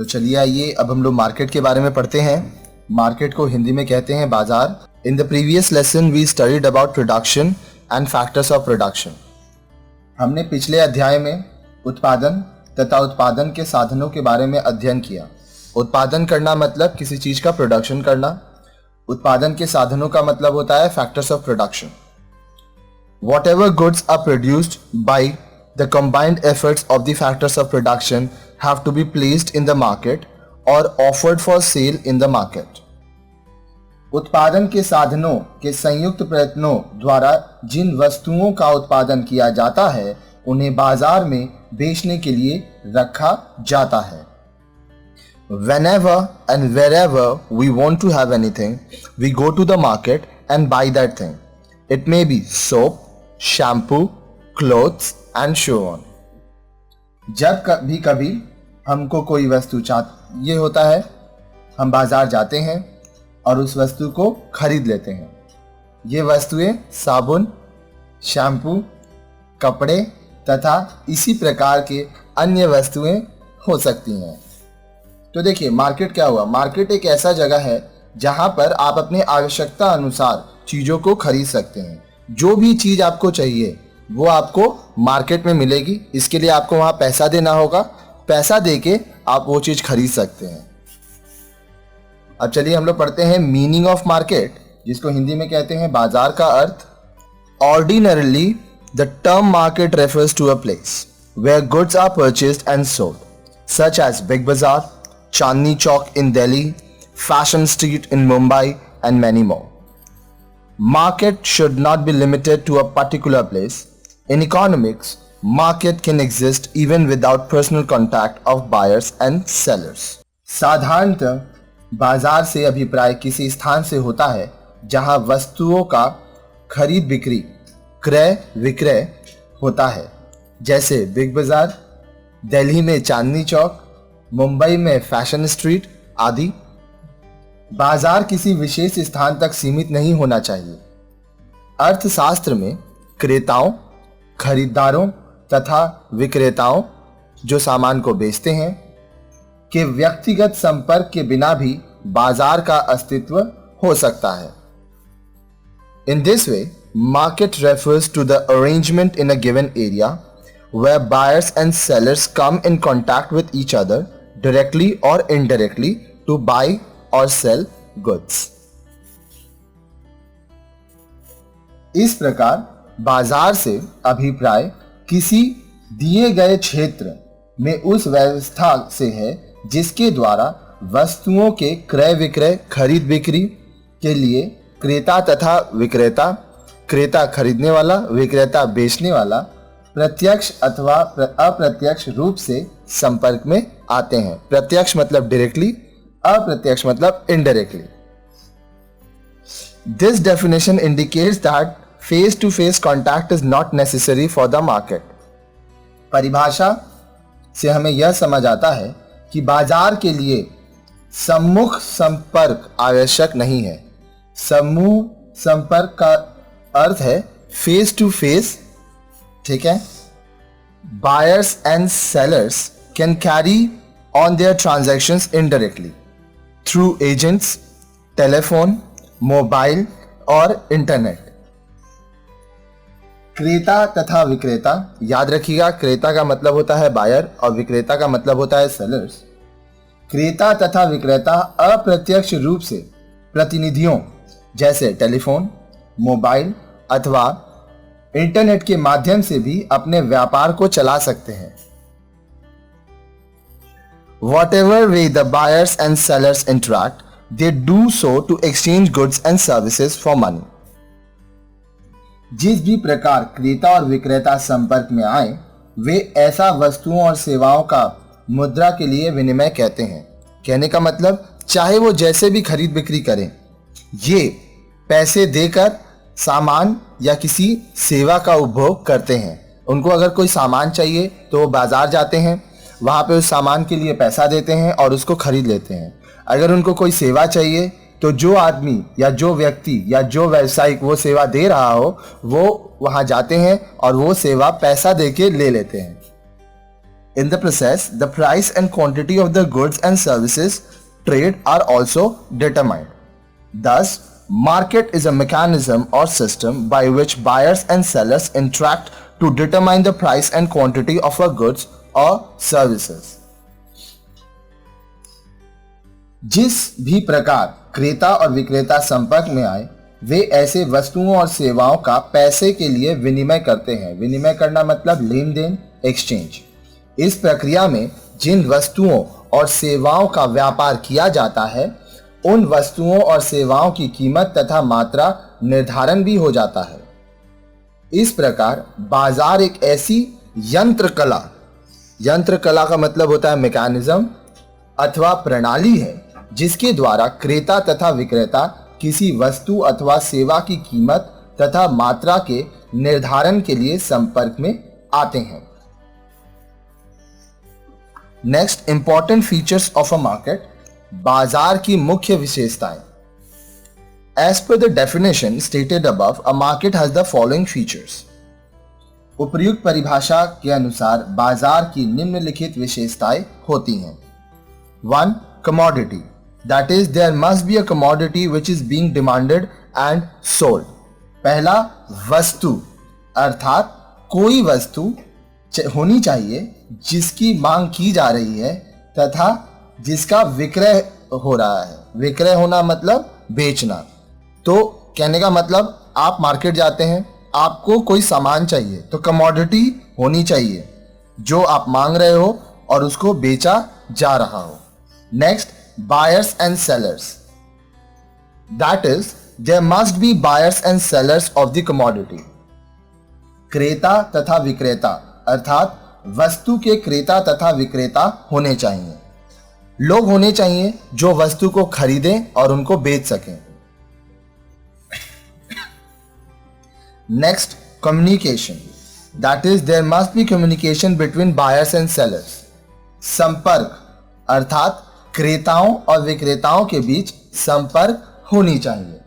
तो चलिए आइए अब हम लोग मार्केट के बारे में पढ़ते हैं। मार्केट को हिंदी में कहते हैं बाजार। In the previous lesson we studied about production and factors of production. हमने पिछले अध्याय में उत्पादन तथा उत्पादन के साधनों के बारे में अध्ययन किया। उत्पादन करना मतलब किसी चीज का प्रोडक्शन करना। उत्पादन के साधनों का मतलब होता है factors of production. Whatever goods are produced by the combined efforts of the factors of production have to be placed in the market or offered for sale in the market. उत्पादन के साधनों के संयुक्त प्रयत्नों द्वारा जिन वस्तुओं का उत्पादन किया जाता है उन्हें बाजार में बेचने के लिए रखा जाता है। Whenever and wherever we want to have anything, we go to the market and buy that thing. It may be soap, shampoo, clothes and so on. जब कभी कभी हमको कोई वस्तु चाहिए होता है हम बाजार जाते हैं और उस वस्तु को खरीद लेते हैं। ये वस्तुएं साबुन, शैम्पू, कपड़े तथा इसी प्रकार के अन्य वस्तुएं हो सकती हैं। तो देखिए मार्केट क्या हुआ। मार्केट एक ऐसा जगह है जहां पर आप अपने आवश्यकता अनुसार चीज़ों को खरीद सकते हैं। जो भी चीज़ आपको चाहिए वो आपको मार्केट में मिलेगी। इसके लिए आपको वहाँ पैसा देना होगा। पैसा देके आप वो चीज़ खरीद सकते हैं। अब चलिए हम लोग पढ़ते हैं मीनिंग ऑफ मार्केट, जिसको हिंदी में कहते हैं बाजार का अर्थ। Ordinarily the term market refers to a place where goods are purchased and sold, such as big Bazaar, Chandni Chowk in Delhi, Fashion Street in Mumbai, and many more. Market should not be limited to a particular place. In economics, market can exist even without personal contact of buyers and sellers. साधारणतः बाजार से अभिप्राय किसी स्थान से होता है जहां वस्तुओं का खरीद बिक्री, क्रय विक्रय होता है, जैसे बिग बाजार, दिल्ली में चांदनी चौक, मुंबई में फैशन स्ट्रीट आदि। बाजार किसी विशेष स्थान तक सीमित नहीं होना चाहिए। अर्थशास्त्र में क्रेताओं, खरीदारों तथा विक्रेताओं जो सामान को बेचते हैं के व्यक्तिगत संपर्क के बिना भी बाजार का अस्तित्व हो सकता है। In this way, market refers to the arrangement in a given area where buyers and sellers come in contact with each other directly or indirectly to buy or sell goods. इस प्रकार बाजार से अभिप्राय किसी दिए गए क्षेत्र में उस व्यवस्था से है जिसके द्वारा वस्तुओं के क्रय विक्रय, खरीद बिक्री के लिए क्रेता तथा विक्रेता, क्रेता खरीदने वाला, विक्रेता बेचने वाला, प्रत्यक्ष अथवा अप्रत्यक्ष रूप से संपर्क में आते हैं। प्रत्यक्ष मतलब डायरेक्टली, अप्रत्यक्ष मतलब indirectly. This definition indicates that face to face contact is not necessary for the market. परिभाषा से हमें यह समझ आता है कि बाजार के लिए सम्मुख संपर्क आवश्यक नहीं है। समूह संपर्क का अर्थ है फेस टू फेस, ठीक है। Buyers and sellers can carry on their transactions indirectly through agents, telephone, mobile और इंटरनेट। क्रेता तथा विक्रेता, याद रखिएगा क्रेता का मतलब होता है बायर और विक्रेता का मतलब होता है सेलर्स। क्रेता तथा विक्रेता अप्रत्यक्ष रूप से प्रतिनिधियों जैसे टेलीफोन, मोबाइल अथवा इंटरनेट के माध्यम से भी अपने व्यापार को चला सकते हैं। Whatever way the buyers and sellers interact, they do so to exchange goods and services for money. जिस भी प्रकार क्रेता और विक्रेता संपर्क में आए वे ऐसा वस्तुओं और सेवाओं का मुद्रा के लिए विनिमय कहते हैं। कहने का मतलब चाहे वो जैसे भी खरीद बिक्री करें, ये पैसे देकर सामान या किसी सेवा का उपभोग करते हैं। उनको अगर कोई सामान चाहिए तो वो बाजार जाते हैं, वहाँ पे उस सामान के लिए पैसा देते हैं और उसको खरीद लेते हैं। अगर उनको कोई सेवा चाहिए तो जो आदमी या जो व्यक्ति या जो व्यवसायिक वो सेवा दे रहा हो वो वहाँ जाते हैं और वो सेवा पैसा देके ले लेते हैं। In the process, the price and quantity of the goods and services trade are also determined. Thus, market is a mechanism or system by which buyers and sellers interact to determine the price and quantity of a goods or services. जिस भी प्रकार क्रेता और विक्रेता संपर्क में आए, वे ऐसे वस्तुओं और सेवाओं का पैसे के लिए विनिमय करते हैं। विनिमय करना मतलब लेन देन, एक्सचेंज। इस प्रक्रिया में जिन वस्तुओं और सेवाओं का व्यापार किया जाता है, उन वस्तुओं और सेवाओं की कीमत तथा मात्रा निर्धारण भी हो जाता है। इस प्रकार बाजार एक ऐसी यंत्र कला का मतलब होता है मैकेनिज्म अथवा प्रणाली है, जिसके द्वारा क्रेता तथा विक्रेता किसी वस्तु अथवा सेवा की कीमत तथा मात्रा के निर्धारण के लिए संपर्क में आते हैं। Next, important features of a market. बाजार की मुख्य विशेषताएं। As per the definition stated above, a market has the following features. उपर्युक्त परिभाषा के अनुसार बाजार की निम्नलिखित विशेषताएं होती हैं। 1. Commodity, that is there must be a commodity which is being demanded and sold. पहला, वस्तु, अर्थात कोई वस्तु होनी चाहिए जिसकी मांग की जा रही है तथा जिसका विक्रय हो रहा है। विक्रय होना मतलब बेचना। तो कहने का मतलब आप मार्केट जाते हैं, आपको कोई सामान चाहिए, तो कमोडिटी होनी चाहिए जो आप मांग रहे हो और उसको बेचा जा रहा हो। Next, buyers and sellers, that is there must be buyers and sellers of the commodity. क्रेता तथा विक्रेता अर्थात वस्तु के क्रेता तथा विक्रेता होने चाहिए। लोग होने चाहिए जो वस्तु को खरीदें और उनको बेच सकें। Next, communication, that is there must be communication between buyers and sellers. संपर्क अर्थात क्रेताओं और विक्रेताओं के बीच संपर्क होनी चाहिए।